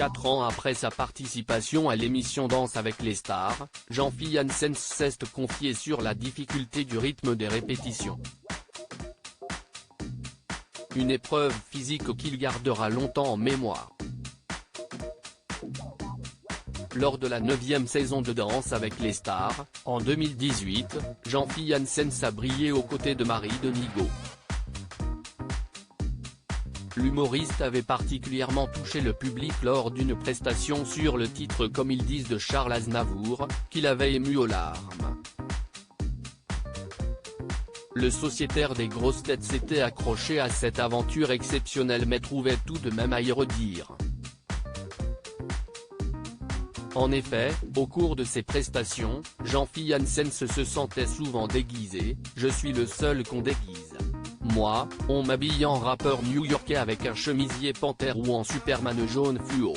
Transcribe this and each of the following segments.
4 ans après sa participation à l'émission Danse avec les stars, Jean-Philippe Janssen s'est confié sur la difficulté du rythme des répétitions. Une épreuve physique qu'il gardera longtemps en mémoire. Lors de la 9e saison de Danse avec les stars, en 2018, Jean-Philippe Janssen a brillé aux côtés de Marie Denigo. L'humoriste avait particulièrement touché le public lors d'une prestation sur le titre Comme ils disent de Charles Aznavour, qu'il avait ému aux larmes. Le sociétaire des grosses têtes s'était accroché à cette aventure exceptionnelle mais trouvait tout de même à y redire. En effet, au cours de ses prestations, Jean-Philippe Janssen se sentait souvent déguisé, « Je suis le seul qu'on déguise. Moi, on m'habille en rappeur new-yorkais avec un chemisier panthère ou en Superman jaune fluo.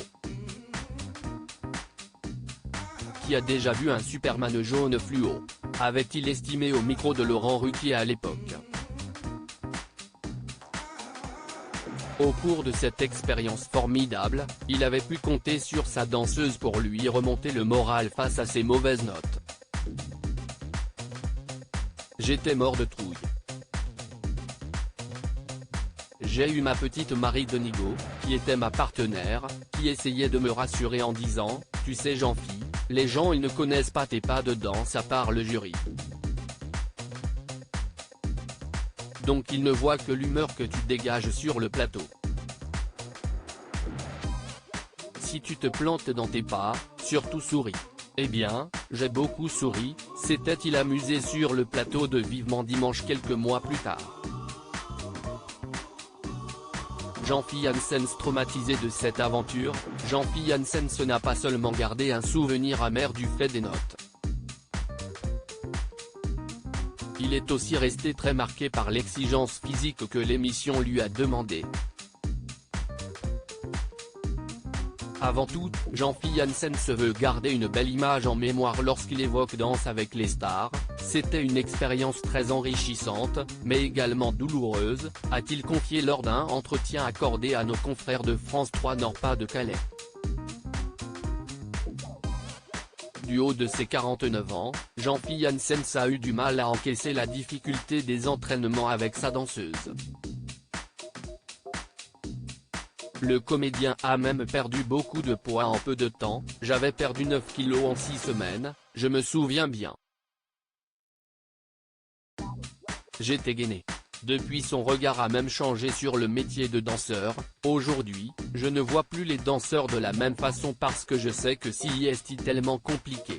Qui a déjà vu un Superman jaune fluo ? Avait-il estimé au micro de Laurent Ruquier à l'époque. Au cours de cette expérience formidable, il avait pu compter sur sa danseuse pour lui remonter le moral face à ses mauvaises notes. J'étais mort de trouille. J'ai eu ma petite Marie Denigo, qui était ma partenaire, qui essayait de me rassurer en disant, tu sais Jean-Phi, les gens ils ne connaissent pas tes pas de danse à part le jury. Donc ils ne voient que l'humeur que tu dégages sur le plateau. Si tu te plantes dans tes pas, surtout souris. Eh bien, j'ai beaucoup souri, s'était-il amusé sur le plateau de Vivement Dimanche quelques mois plus tard. Jean-Philippe Janssen traumatisé de cette aventure, Jean-Philippe Janssen n'a pas seulement gardé un souvenir amer du fait des notes. Il est aussi resté très marqué par l'exigence physique que l'émission lui a demandé. Avant tout, Jean-Philippe Janssen se veut garder une belle image en mémoire lorsqu'il évoque Danse avec les stars, c'était une expérience très enrichissante, mais également douloureuse, a-t-il confié lors d'un entretien accordé à nos confrères de France 3 Nord-Pas-de-Calais. Du haut de ses 49 ans, Jean-Philippe Janssen a eu du mal à encaisser la difficulté des entraînements avec sa danseuse. Le comédien a même perdu beaucoup de poids en peu de temps, j'avais perdu 9 kilos en 6 semaines, je me souviens bien. J'étais gainé. Depuis son regard a même changé sur le métier de danseur, aujourd'hui, je ne vois plus les danseurs de la même façon parce que je sais que c'est tellement compliqué.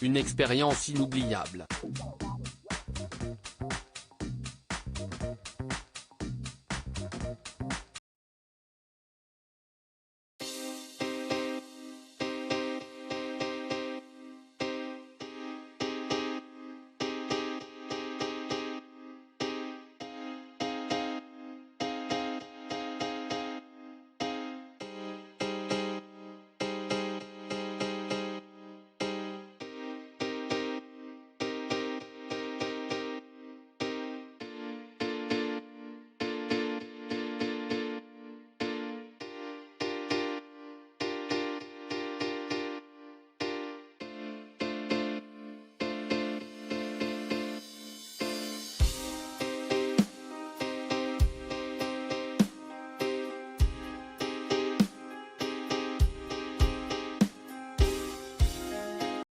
Une expérience inoubliable.